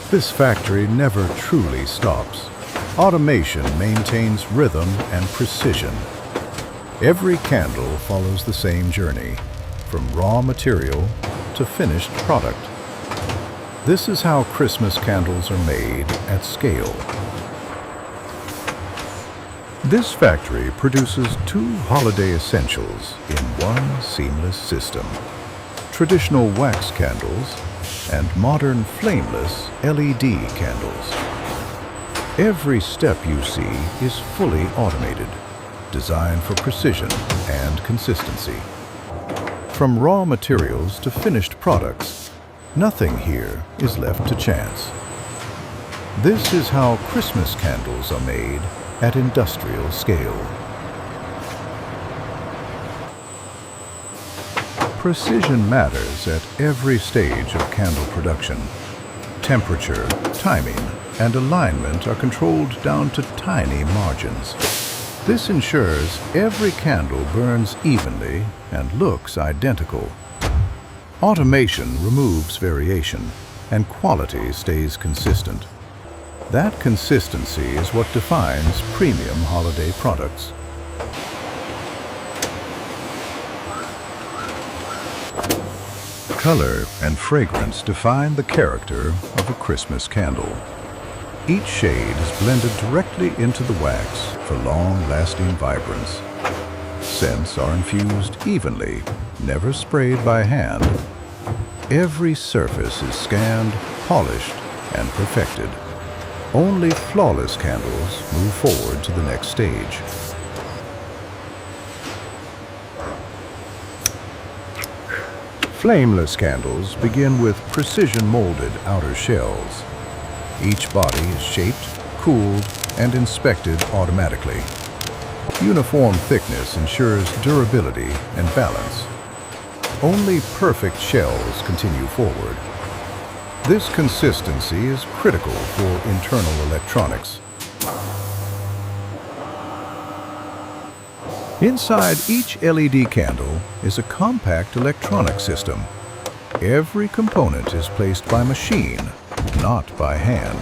This factory never truly stops. Automation maintains rhythm and precision. Every candle follows the same journey, from raw material to finished product. This is how Christmas candles are made at scale. This factory produces 2 holiday essentials in one seamless system: traditional wax candles and modern flameless LED candles. Every step you see is fully automated, designed for precision and consistency. From raw materials to finished products, nothing here is left to chance. This is how Christmas candles are made at industrial scale. Precision matters at every stage of candle production. Temperature, timing, and alignment are controlled down to tiny margins. This ensures every candle burns evenly and looks identical. Automation removes variation, and quality stays consistent. That consistency is what defines premium holiday products. Color and fragrance define the character of a Christmas candle. Each shade is blended directly into the wax for long-lasting vibrance. Scents are infused evenly, never sprayed by hand. Every surface is scanned, polished, and perfected. Only flawless candles move forward to the next stage. Flameless candles begin with precision-molded outer shells. Each body is shaped, cooled, and inspected automatically. Uniform thickness ensures durability and balance. Only perfect shells continue forward. This consistency is critical for internal electronics. Inside each LED candle is a compact electronic system. Every component is placed by machine, not by hand.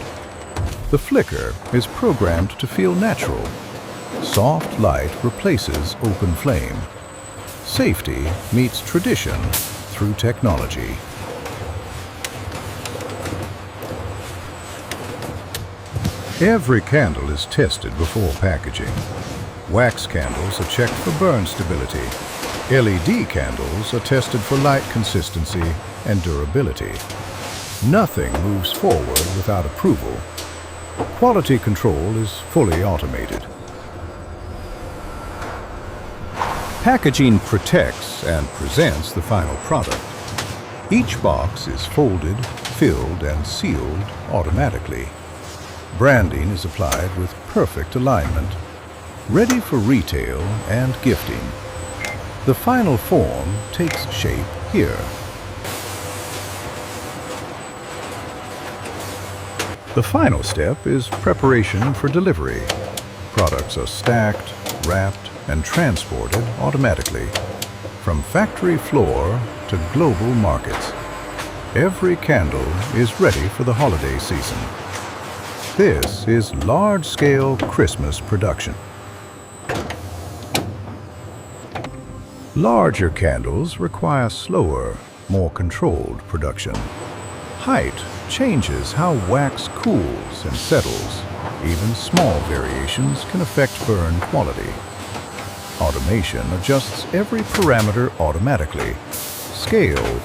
The flicker is programmed to feel natural. Soft light replaces open flame. Safety meets tradition through technology. Every candle is tested before packaging. Wax candles are checked for burn stability. LED candles are tested for light consistency and durability. Nothing moves forward without approval. Quality control is fully automated. Packaging protects and presents the final product. Each box is folded, filled, and sealed automatically. Branding is applied with perfect alignment, ready for retail and gifting. The final form takes shape here. The final step is preparation for delivery. Products are stacked, wrapped, and transported automatically. From factory floor to global markets, every candle is ready for the holiday season. This is large-scale Christmas production. Larger candles require slower, more controlled production. Height changes how wax cools and settles. Even small variations can affect burn quality. Automation adjusts every parameter automatically. Scale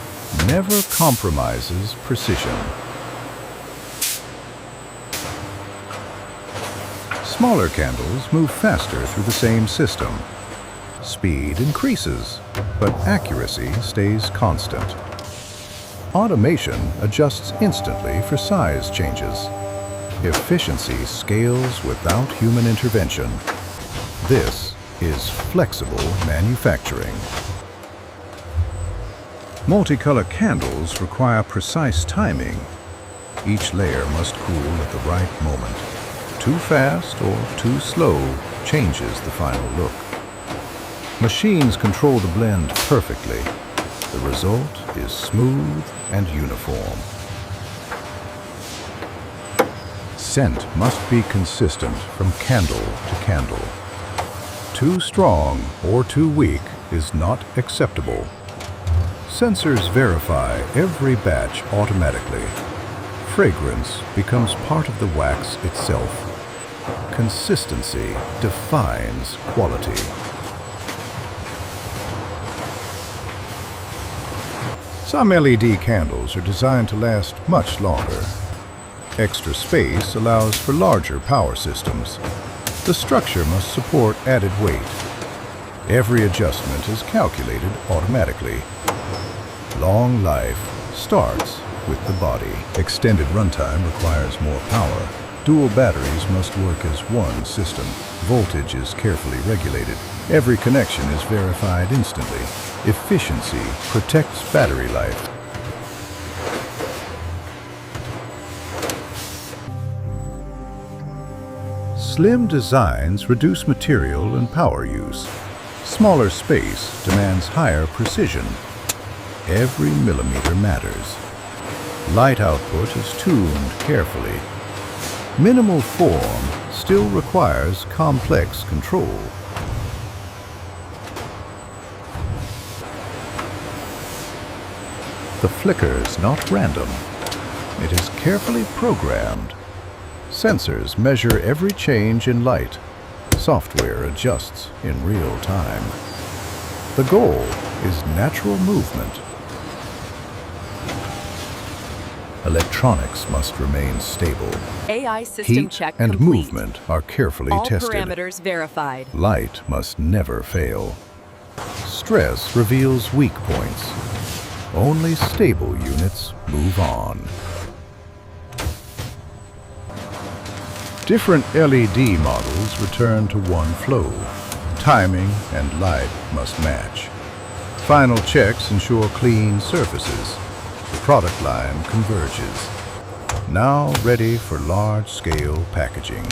never compromises precision. Smaller candles move faster through the same system. Speed increases, but accuracy stays constant. Automation adjusts instantly for size changes. Efficiency scales without human intervention. This is flexible manufacturing. Multicolor candles require precise timing. Each layer must cool at the right moment. Too fast or too slow changes the final look. Machines control the blend perfectly. The result is smooth and uniform. Scent must be consistent from candle to candle. Too strong or too weak is not acceptable. Sensors verify every batch automatically. Fragrance becomes part of the wax itself. Consistency defines quality. Some LED candles are designed to last much longer. Extra space allows for larger power systems. The structure must support added weight. Every adjustment is calculated automatically. Long life starts with the body. Extended runtime requires more power. Dual batteries must work as one system. Voltage is carefully regulated. Every connection is verified instantly. Efficiency protects battery life. Slim designs reduce material and power use. Smaller space demands higher precision. Every millimeter matters. Light output is tuned carefully. Minimal form still requires complex control. The flicker is not random. It is carefully programmed. Sensors measure every change in light. Software adjusts in real time. The goal is natural movement. Electronics must remain stable. AI system Heat check and complete. movement are carefully All tested. parameters verified. Light must never fail. Stress reveals weak points. Only stable units move on. Different LED models return to one flow. Timing and light must match. Final checks ensure clean surfaces. The product line converges. Now ready for large-scale packaging.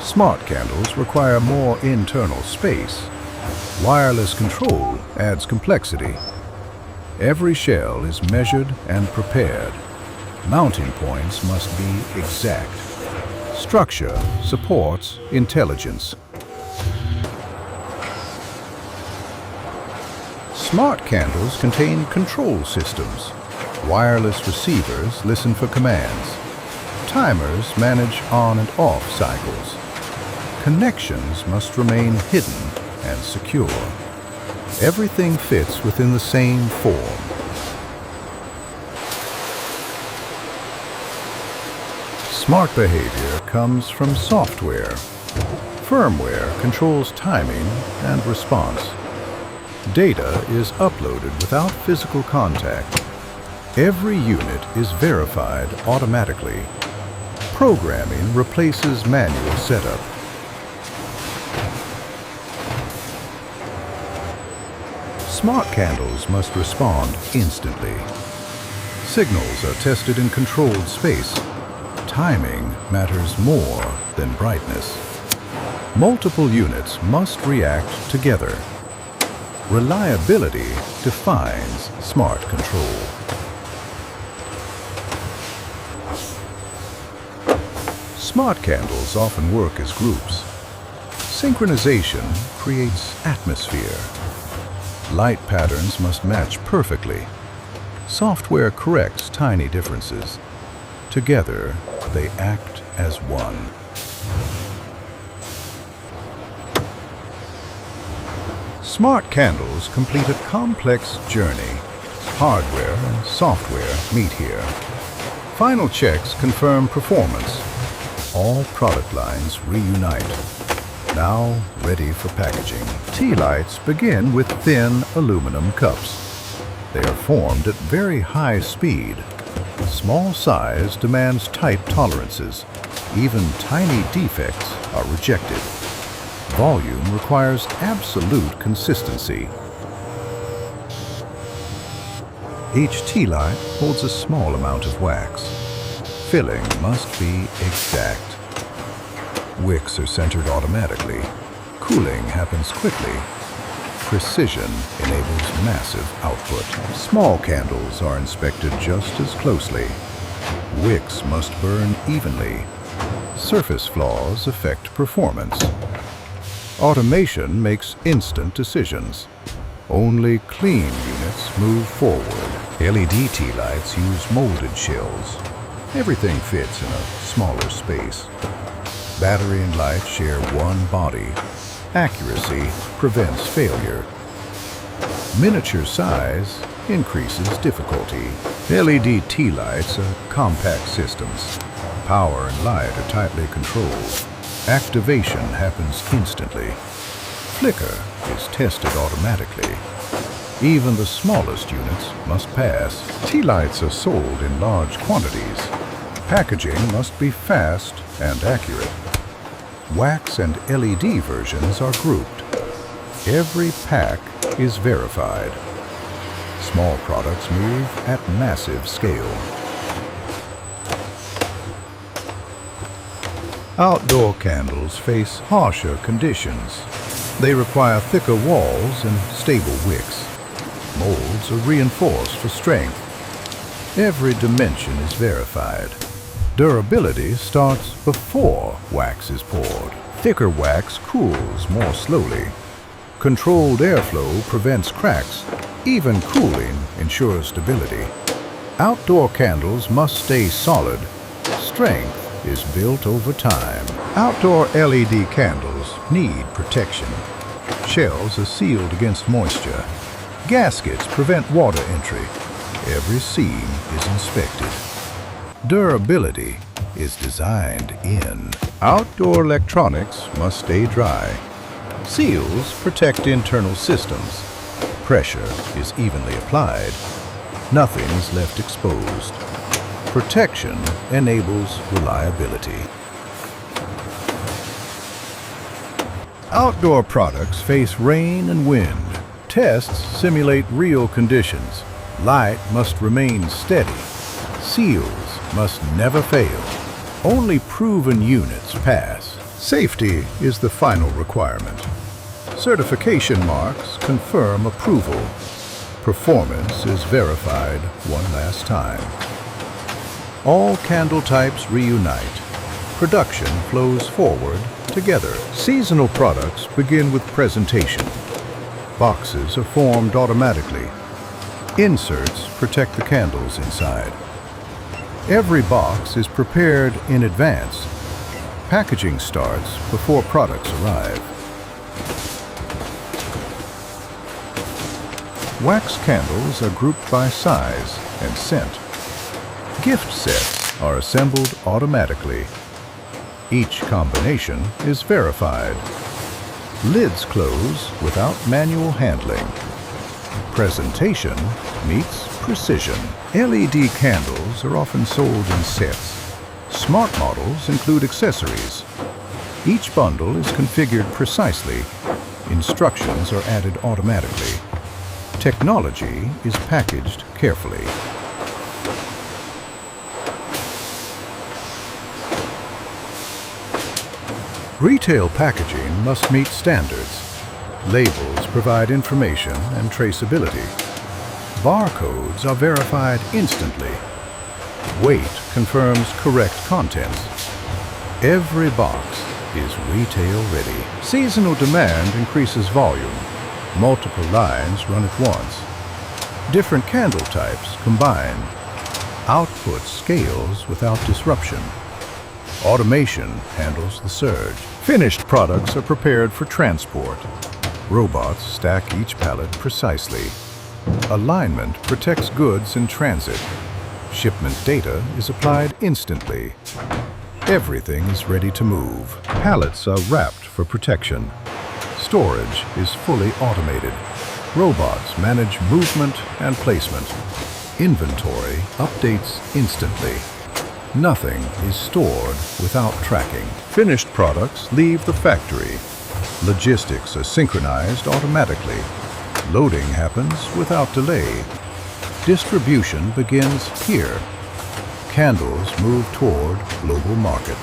Smart candles require more internal space. Wireless control adds complexity. Every shell is measured and prepared. Mounting points must be exact. Structure supports intelligence. Smart candles contain control systems. Wireless receivers listen for commands. Timers manage on and off cycles. Connections must remain hidden and secure. Everything fits within the same form. Smart behavior comes from software. Firmware controls timing and response. Data is uploaded without physical contact. Every unit is verified automatically. Programming replaces manual setup. Smart candles must respond instantly. Signals are tested in controlled space. Timing matters more than brightness. Multiple units must react together. Reliability defines smart control. Smart candles often work as groups. Synchronization creates atmosphere. Light patterns must match perfectly. Software corrects tiny differences. Together, they act as one. Smart candles complete a complex journey. Hardware and software meet here. Final checks confirm performance. All product lines reunite. Now ready for packaging. Tea lights begin with thin aluminum cups. They are formed at very high speed. Small size demands tight tolerances. Even tiny defects are rejected. Volume requires absolute consistency. Each tea light holds a small amount of wax. Filling must be exact. Wicks are centered automatically. Cooling happens quickly. Precision enables massive output. Small candles are inspected just as closely. Wicks must burn evenly. Surface flaws affect performance. Automation makes instant decisions. Only clean units move forward. LED tea lights use molded shells. Everything fits in a smaller space. Battery and light share one body. Accuracy prevents failure. Miniature size increases difficulty. LED tea lights are compact systems. Power and light are tightly controlled. Activation happens instantly. Flicker is tested automatically. Even the smallest units must pass. Tea lights are sold in large quantities. Packaging must be fast and accurate. Wax and LED versions are grouped. Every pack is verified. Small products move at massive scale. Outdoor candles face harsher conditions. They require thicker walls and stable wicks. Molds are reinforced for strength. Every dimension is verified. Durability starts before wax is poured. Thicker wax cools more slowly. Controlled airflow prevents cracks. Even cooling ensures stability. Outdoor candles must stay solid. Strength is built over time. Outdoor LED candles need protection. Shells are sealed against moisture. Gaskets prevent water entry. Every seam is inspected. Durability is designed in. Outdoor electronics must stay dry. Seals protect internal systems. Pressure is evenly applied. Nothing is left exposed. Protection enables reliability. Outdoor products face rain and wind. Tests simulate real conditions. Light must remain steady. Seals must never fail. Only proven units pass. Safety is the final requirement. Certification marks confirm approval. Performance is verified one last time. All candle types reunite. Production flows forward together. Seasonal products begin with presentation. Boxes are formed automatically. Inserts protect the candles inside. Every box is prepared in advance. Packaging starts before products arrive. Wax candles are grouped by size and scent. Gift sets are assembled automatically. Each combination is verified. Lids close without manual handling. Presentation meets precision. LED candles are often sold in sets. Smart models include accessories. Each bundle is configured precisely. Instructions are added automatically. Technology is packaged carefully. Retail packaging must meet standards. Labels provide information and traceability. Barcodes are verified instantly. Weight confirms correct contents. Every box is retail ready. Seasonal demand increases volume. Multiple lines run at once. Different candle types combine. Output scales without disruption. Automation handles the surge. Finished products are prepared for transport. Robots stack each pallet precisely. Alignment protects goods in transit. Shipment data is applied instantly. Everything is ready to move. Pallets are wrapped for protection. Storage is fully automated. Robots manage movement and placement. Inventory updates instantly. Nothing is stored without tracking. Finished products leave the factory. Logistics are synchronized automatically. Loading happens without delay. Distribution begins here. Candles move toward global market.